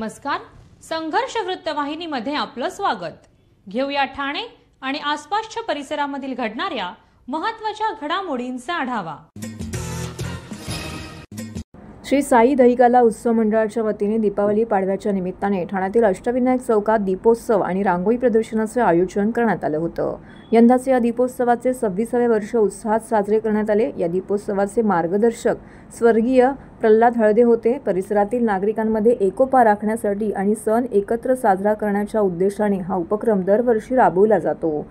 नमस्कार, संघर्ष वृत्तवाहिनीमध्ये आपलं स्वागत। घेऊया ठाणे आणि आसपासच्या परिसरामधील घडणाऱ्या महत्त्वाच्या घडामोडींचा आढावा। श्री साई दहीकाला उत्सव मंडळाच्या वतीने दीपावली पाडव्याच्या निमित्ताने ठाण्यातील अष्टविनायक चौकात दीपोत्सव आणि रांगोळी प्रदर्शनाचे आयोजन करण्यात आलं होतं। यंदाचे या दीपोत्सवाचे 26वे वर्ष उत्साहात साजरे करण्यात आले। या दीपोत्सवाचे मार्गदर्शक स्वर्गीय प्रल्हाद हळदे होते। परिसरातील नागरिकांमध्ये एकोपा राखण्यासाठी आणि सण एकत्र साजरा करण्याच्या उद्देशाने हा उपक्रम दरवर्षी राबवला जातो।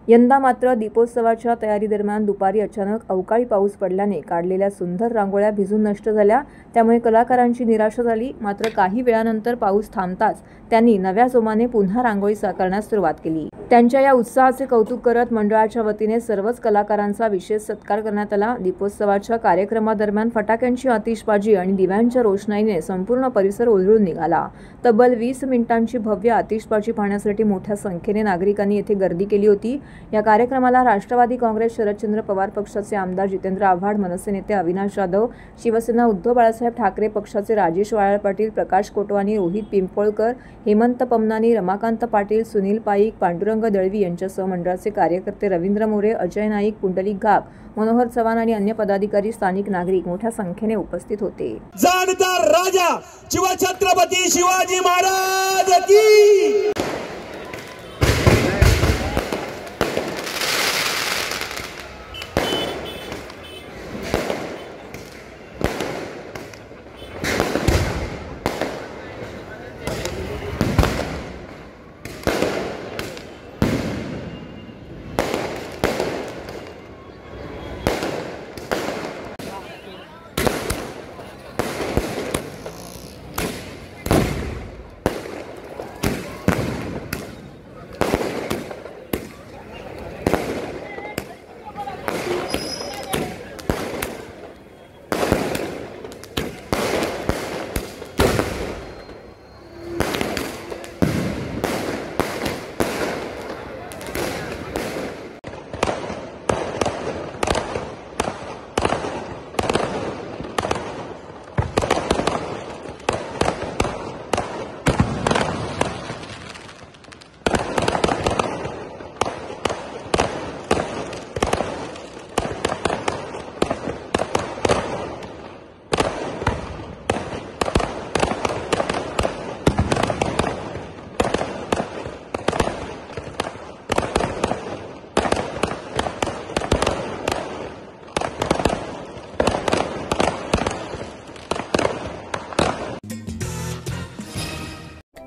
यंदा मात्र दीपोत्सवाच्या तयारी दरम्यान दुपारी अचानक अवकाळी पाऊस पडल्याने काढलेल्या सुंदर रांगोळ्या भिजून नष्ट झाल्या। त्यामुळे कलाकारांची निराशा झाली। मात्र काही वेळानंतर पाऊस थांबताच त्यांनी नव्या जोमाने पुन्हा रांगोळी साकारण्यास सुरुवात केली। त्यांच्या या उत्साहाचे कौतुक करत मंडळाच्या वतीने सर्वच कलाकारांचा विशेष सत्कार करण्यात आला। दीपोत्सवाच्या कार्यक्रमादरम्यान फटाक्यांची आतिषबाजी आणि दिव्यांच्या रोषणाईने संपूर्ण परिसर उजळून निघाला। तब्बल 20 मिनिटांची भव्य आतिषबाजी पाहण्यासाठी मोठ्या संख्येने नागरिकांनी येथे गर्दी केली होती। या कार्यक्रमाला राष्ट्रवादी काँग्रेस शरदचंद्र पवार पक्षाचे आमदार जितेंद्र आव्हाड, मनसे नेते अविनाश जाधव, शिवसेना उद्धव बाळासाहेब ठाकरे पक्षाचे राजेश वायाळ पाटील, प्रकाश कोटवानी, रोहित पिंपळकर, हेमंत पमनानी, रमाकांत पाटील, सुनील पाईक, पांडुरंग दळवी यांच्यासह मंडळाचे कार्यकर्ते रवींद्र मोरे, अजय नाईक, पुंडलिक घाग, मनोहर चव्हाण आणि अन्य पदाधिकारी, स्थानिक नागरिक मोठ्या संख्येने उपस्थित होते। जाणता राजा शिवछत्रपती शिवाजी महाराज की।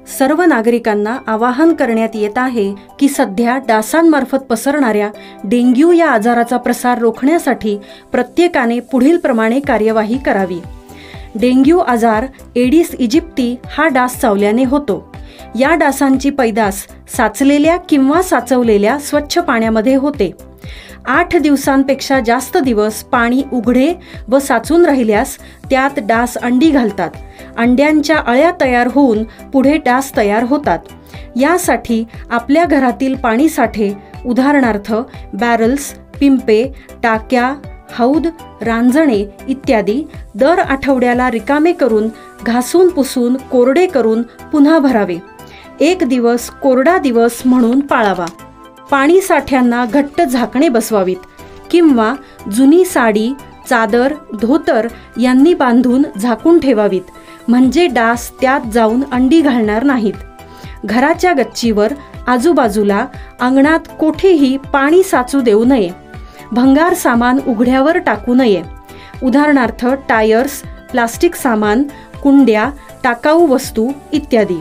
सर्व नागरिकांना आवाहन करण्यात येत आहे की सध्या डासांमार्फत पसरणाऱ्या डेंग्यू या आजाराचा प्रसार रोखण्यासाठी प्रत्येकाने पुढील प्रमाणे कार्यवाही करावी। डेंग्यू आजार एडिस इजिप्ती हा डास चावल्याने होतो। या डासांची पैदास साचलेल्या किंवा साचवलेल्या स्वच्छ पाण्यामध्ये होते। 8 दिवसांपेक्षा जास्त दिवस पाणी उघडे व साचून राहिल्यास त्यात डास अंडी घालतात। अंड्यांच्या अळ्या तयार होऊन पुढे डास तयार होतात। यासाठी आपल्या घरातील पाणी साठे उदाहरणार्थ बॅरल्स, पिंपे, टाक्या, हौद, रांजणे इत्यादी दर आठवड्याला रिकामे करून घासून पुसून कोरडे करून पुन्हा भरावे। 1 दिवस कोरडा दिवस म्हणून पाळावा। पाणी साठ्यांना घट्ट झाकणे बसवावीत किंवा जुनी साडी, चादर, धोतर यांनी बांधून झाकून ठेवावीत, म्हणजे डास त्यात जाऊन अंडी घालणार नाहीत। घराच्या गच्चीवर, आजूबाजूला, अंगणात कोठेही पाणी साचू देऊ नये। भंगार सामान उघड्यावर टाकू नये, उदाहरणार्थ टायर्स, प्लास्टिक सामान, कुंड्या, टाकाऊ वस्तू इत्यादी।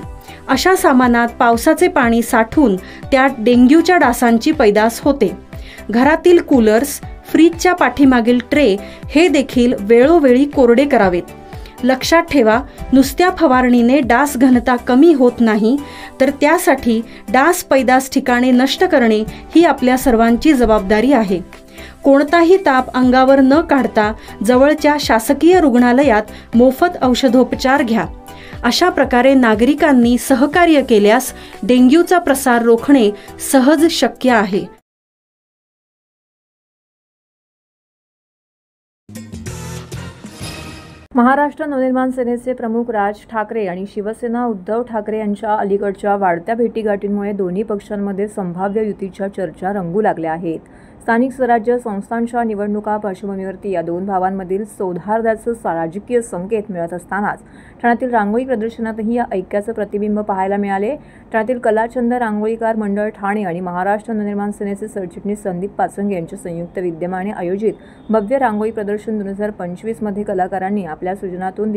अशा सामानात पावसाचे पाणी साठून त्यात डेंग्यूच्या डासांची पैदास होते। घरातील कूलर्स, फ्रीजच्या पाठीमागील ट्रे हे देखील वेळोवेळी कोरडे करावेत। लक्षात ठेवा, नुसत्या फवारणीने डास घनता कमी होत नाही, तर त्यासाठी डास पैदास ठिकाणे नष्ट करणे ही आपल्या सर्वांची जबाबदारी आहे। कोणताही ताप अंगावर न काढता जवळच्या शासकीय रुग्णालयात मोफत औषधोपचार घ्या। अशा प्रकारे नागरिकांनी सहकार्य केल्यास डेंग्यूचा प्रसार रोखणे सहज शक्य आहे। महाराष्ट्र नवनिर्माण सेनेचे प्रमुख राज ठाकरे आणि शिवसेना उद्धव ठाकरे यांच्या अलीकडच्या वाढत्या भेटीगाठींमुळे दोन्ही पक्षांमध्ये संभाव्य युतीच्या चर्चा रंगू लागल्या आहेत. स्थानिक स्वराज्य संस्थांच्या निवडणुका पार्श्वभूमीवरती या दोन भावांमधील सौहार्दाचे राजकीय संकेत मिळत असतानाच ठाण्यातील रांगोळी प्रदर्शनातही या ऐक्याचं प्रतिबिंब पाहायला मिळाले. ठाण्यातील कलाचंद रांगोळीकार मंडळ ठाणे आणि महाराष्ट्र नवनिर्माण सेनेचे सरचिटणीस संदीप पाचंगे यांच्या संयुक्त विद्यमाने आयोजित भव्य रांगोळी प्रदर्शन 2025 मध्ये कलाकारांनी आपल्या सृजनातून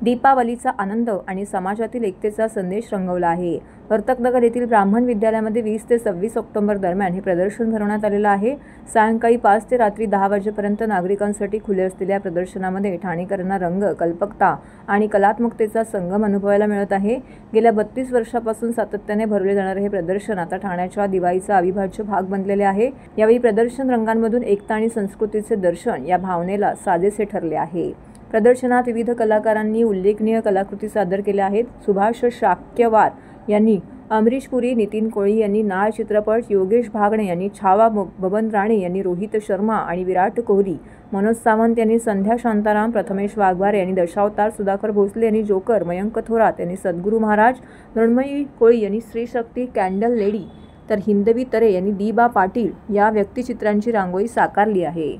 दीपावलीचा आनंद आणि समाजातील एकतेचा संदेश रंगवला आहे. वर्तकनगर येथील ब्राह्मण विद्यालयामध्ये 20 ते 26 ऑक्टोबर दरम्यान हे प्रदर्शन भरवण्यात आलेलं आहे. सायंकाळी 5 ते रात्री 10 वाजेपर्यंत नागरिकांसाठी खुले असलेल्या प्रदर्शनामध्ये ठाणेकरांना रंग, कल्पकता आणि कलात्मकतेचा संगम अनुभवायला मिळत आहे. गेल्या 32 वर्षापासून सातत्याने भरवले जाणारे हे प्रदर्शन आता ठाण्याच्या दिवाळीचा अविभाज्य भाग बनलेले आहे. यावेळी प्रदर्शन रंगांमधून एकता आणि संस्कृतीचे दर्शन या भावनेला साजेसे ठरले आहे. प्रदर्शनात विविध कलाकारांनी उल्लेखनीय कलाकृती सादर केल्या आहेत. सुभाष शाक्यवार यांनी अमरीश पुरी, नितीन कोळी यांनी नाळ चित्रपट, योगेश भागणे यांनी छावा, बबन राणे यांनी रोहित शर्मा आणि विराट कोहली, मनोज सावंत यांनी संध्या शांताराम, प्रथमेश वाघवारे यांनी दशावतार, सुधाकर भोसले यांनी जोकर, मयंक थोरात यांनी सद्गुरू महाराज, मृण्मयी कोळी यांनी स्त्री शक्ती, कॅन्डल लेडी, तर हिंदवी तरे यांनी दीबा पाटील या व्यक्तिचित्रांची रांगोळी साकारली आहे.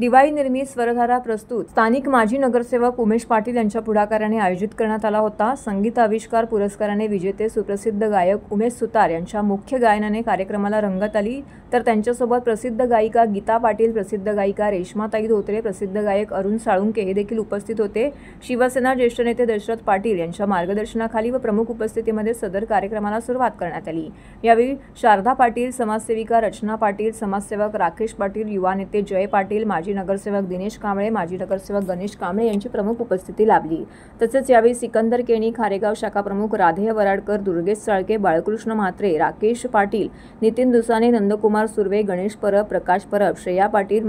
दिवाळी निर्मित स्वरधारा प्रस्तुत स्थानिक माजी नगरसेवक उमेश पाटील यांच्या पुढाकाराने आयोजित करण्यात आला होता. संगीत आविष्कार पुरस्काराने विजेते सुप्रसिद्ध गायक उमेश सुतार यांच्या मुख्य गायनाने कार्यक्रमाला रंगत आली. तर त्यांच्यासोबत प्रसिद्ध गायिका गीता पाटील, प्रसिद्ध गायिका रेश्माताई धोत्रे, प्रसिद्ध गायक अरुण साळुंके हे देखील उपस्थित होते. शिवसेना ज्येष्ठ नेते दशरथ पाटील यांच्या मार्गदर्शनाखाली व प्रमुख उपस्थितीमध्ये सदर कार्यक्रमाला सुरुवात करण्यात आली. यावेळी शारदा पाटील, समाजसेविका रचना पाटील, समाजसेवक राकेश पाटील, युवा नेते जय पाटील, माजी नगरसेवक दिनेश कांबळे, माजी नगरसेवक गणेश कांबळे यांची प्रमुख उपस्थिती लाभली. तसेच यावेळी सिकंदर केणी, खारेगाव शाखा प्रमुख राधेय वराडकर, दुर्गेश साळके, बाळकृष्ण म्हात्रे, राकेश पाटील, नितीन दुसाने, नंदकुमार सुर्वे, गणेश परब, प्रकाश परब, श्रेया पाटील,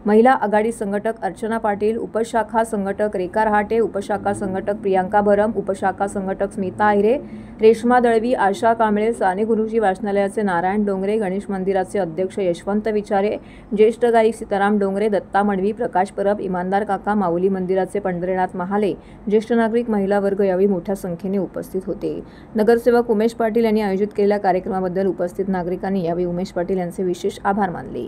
महिला आघाडी संघटक अर्चना पाटील, उपशाखा संघटक रेखा रहाटे, उपशाखा संघटक प्रियांका भरम, उपशाखा संघटक स्मिता आहिरे, रेश्मा दळवी, आशा कांबळे, साने गुरुजी वाचनालयाचे नारायण डोंगरे, गणेश मंदिराचे अध्यक्ष यशवंत विचारे, ज्येष्ठ गायक सीताराम डोंगरे, दत्ता मडवी, प्रकाश परब, इमानदार काका, माऊली मंदिराचे पंढरीनाथ महाले, ज्येष्ठ नागरिक, महिला वर्ग यावेळी मोठ्या संख्येने उपस्थित होते. नगरसेवक उमेश पाटील यांनी आयोजित केलेल्या कार्यक्रमाबद्दल उपस्थित नागरिकांनी यावेळी उमेश पाटील यांचे विशेष आभार मानले.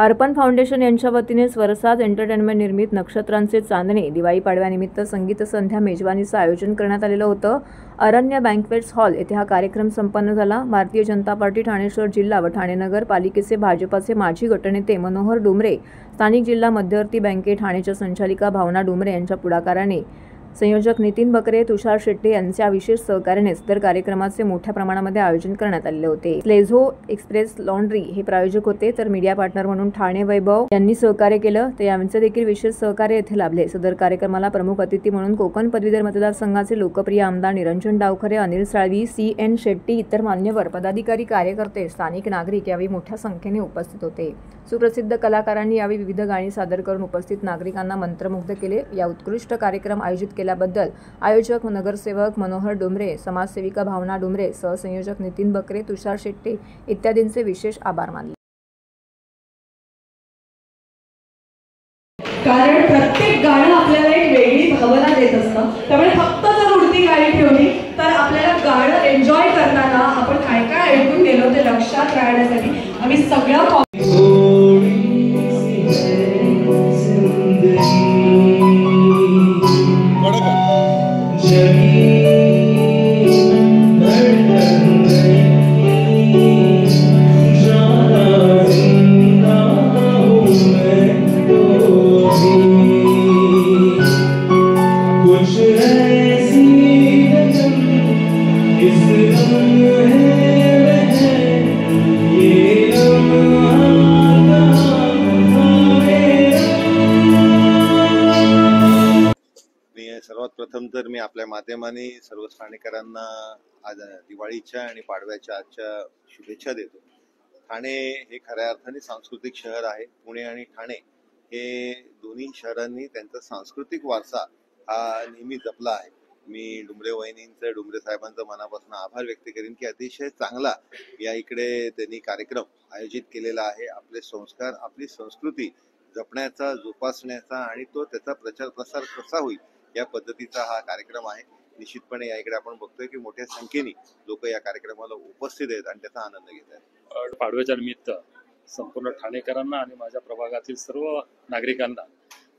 अर्पण फाउंडेशन यांच्या वतीने स्वरसाज एंटरटेनमेंट निर्मित नक्षत्रांचे चांदणे दिवाळी पाडव्यानिमित्त संगीत संध्या मेजवानीचं आयोजन करण्यात आलेलं होतं. अरण्य बँक्वेट्स हॉल येथे हा कार्यक्रम संपन्न झाला. भारतीय जनता पार्टी ठाणे शहर जिल्हा व ठाणे नगर पालिकेचे भाजपाचे माजी गटनेते मनोहर डुमरे, स्थानिक जिल्हा मध्यवर्ती बँके ठाणेच्या संचालिका भावना डुमरे यांच्या पुढाकाराने संयोजक नितीन बकरे, तुषार शेट्टे यांच्या विशेष सहकार्याने सदर कार्यक्रमाचे मोठ्या प्रमाणामध्ये आयोजन करण्यात आले होते. स्लेझो एक्सप्रेस लॉन्ड्री हे प्रायोजक होते, तर मीडिया पार्टनर म्हणून ठाणे वैभव यांनी सहकार्य केलं, तर यांचे देखील विशेष सहकार्य येथे लाभले. सदर कार्यक्रमाला प्रमुख अतिथी म्हणून कोकण पदवीधर मतदारसंघाचे लोकप्रिय आमदार निरंजन डावखरे, अनिल साळवी, CN शेट्टी, इतर मान्यवर पदाधिकारी, कार्यकर्ते, स्थानिक नागरिक यावेळी मोठ्या संख्येने उपस्थित होते. सुप्रसिद्ध कलाकारांनी यावेळी विविध गाणी सादर करून उपस्थित नागरिकांना मंत्रमुग्ध केले. या उत्कृष्ट कार्यक्रम आयोजित केल्याबद्दल आयोजक नगरसेवक मनोहर डुमरे, समाजसेविका भावना डुमरे, सहसंयोजक नितीन बकरे, तुषार शेट्टे इत्यादींचे विशेष आभार मानले. कारण प्रत्येक गाणं आपल्याला एक वेगळी भावना देत असतं. त्यामुळे फक्त जर उडती गाणी ठेवली तर आपल्याला गाणं एन्जॉय करताना आपण काय काय ऐकून गेलो ते लक्षात राहण्यासाठी आम्ही सगळं सर्वात प्रथम तर मी आपल्या माध्यमाने सर्व ठाणेकरांना आज दिवाळीच्या आणि पाडव्याच्या आजच्या शुभेच्छा देतो. ठाणे हे खऱ्या अर्थाने सांस्कृतिक शहर आहे. पुणे आणि ठाणे हे दोन्ही शहरांनी त्यांचा सांस्कृतिक वारसा हा नेहमी जपला आहे. मी डुमरे वहिनींचं, डुमरे साहेबांचं मनापासून आभार व्यक्त करेन की अतिशय चांगला या इकडे त्यांनी कार्यक्रम आयोजित केलेला आहे. आपले संस्कार, आपली संस्कृती जपण्याचा, जोपासण्याचा आणि तो त्याचा प्रचार प्रसार कसा होईल या पद्धतीचा हा कार्यक्रम आहे. निश्चितपणे या इकडे आपण बघतोय की मोठ्या संख्येने लोक या कार्यक्रमाला उपस्थित आहेत आणि त्याचा आनंद घेत आहेत. पाडव्याच्या निमित्त संपूर्ण ठाणेकरांना आणि माझ्या प्रभागातील सर्व नागरिकांना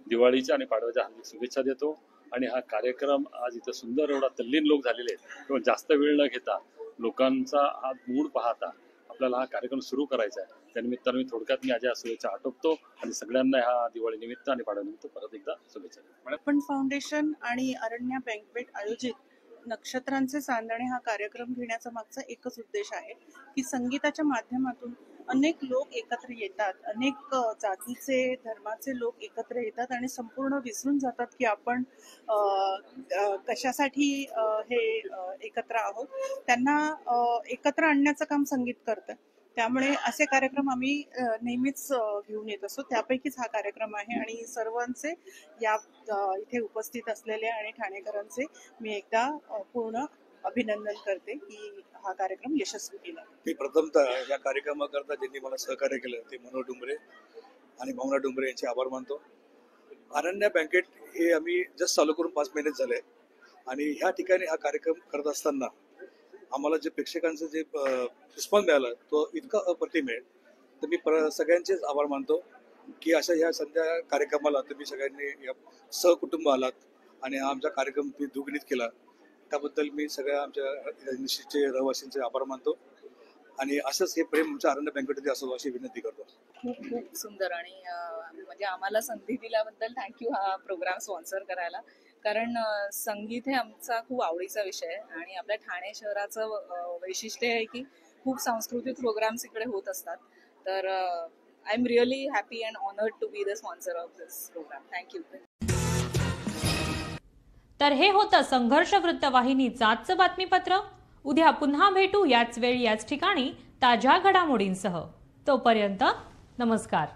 दिवाळीच्या आणि पाडव्याच्या हार्दिक शुभेच्छा देतो. आणि हा कार्यक्रम आज इथं सुंदर एवढा तल्लीन लोक झालेले आहेत किंवा जास्त वेळ न घेता लोकांचा हा मूड पाहता आपल्याला हा कार्यक्रम सुरू करायचा आहे. त्यानिमित्तानं मी थोडक्यात माझ्या शुभेच्छा आटोपतो आणि सगळ्यांना ह्या दिवाळी निमित्त आणि पाडव्यानिमित्त परत एकदा शुभेच्छा देतो. अर्पण फाउंडेशन आणि अरण्य बँक्वेट आयोजित नक्षत्रांचे चांदणे हा कार्यक्रम घेण्याचा मागचा एकच उद्देश आहे की संगीताच्या माध्यमातून अनेक लोक एकत्र येतात, अनेक जातीचे, धर्माचे लोक एकत्र येतात आणि संपूर्ण विसरून जातात की आपण कशासाठी हे एकत्र आहोत. त्यांना एकत्र आणण्याचं काम संगीत करतं. त्यामुळे असे कार्यक्रम आम्ही नेहमीच घेऊन येत असतो. त्यापैकीच हा कार्यक्रम आहे आणि सर्वांचे या इथे उपस्थित असलेले आणि ठाणेकरांचे मी एकदा पूर्ण अभिनंदन करते की हा कार्यक्रम यशस्वी केला. मी प्रथमतः या कार्यक्रमाकरता ज्यांनी मला सहकार्य केलं ते मनोहर डुंबरे आणि भावना डुंबरे यांचे आभार मानतो. अरण्या बँकेट हे आम्ही जस्ट चालू करून 5 महिने झाले आणि ह्या ठिकाणी हा कार्यक्रम करत असताना आम्हाला जे प्रेक्षकांचं जे रिस्पॉन्स मिळाला तो इतका अप्रतिम आहे. तर मी सगळ्यांचेच आभार मानतो की अशा ह्या संध्या कार्यक्रमाला तुम्ही सगळ्यांनी सहकुटुंब आलात आणि हा आमचा कार्यक्रम तुम्ही दुग्गणित केला. त्याबद्दल मी सगळ्या आमच्या निश्चितचे रहिवासींचे आभार मानतो आणि असंच हे प्रेम आमच्या अरण्य बँकेटमध्ये असो अशी विनंती करतो. खूप खूप सुंदर आणि म्हणजे आम्हाला संधी दिल्याबद्दल थँक्यू हा प्रोग्राम स्पॉन्सर करायला. कारण संगीत हे आमचा खूप आवडीचा विषय आहे आणि आपल्या ठाणे शहराचं वैशिष्ट्य आहे की खूप सांस्कृतिक प्रोग्राम्स इकडे होत असतात. तर I am really happy and honoured to be the sponsor of this programme. Thank you. तर हे होतं संघर्ष वृत्तवाहिनीचं आजचं बातमीपत्र. उद्या पुन्हा भेटू याच वेळी याच ठिकाणी ताज्या घडामोडींसह. तोपर्यंत नमस्कार.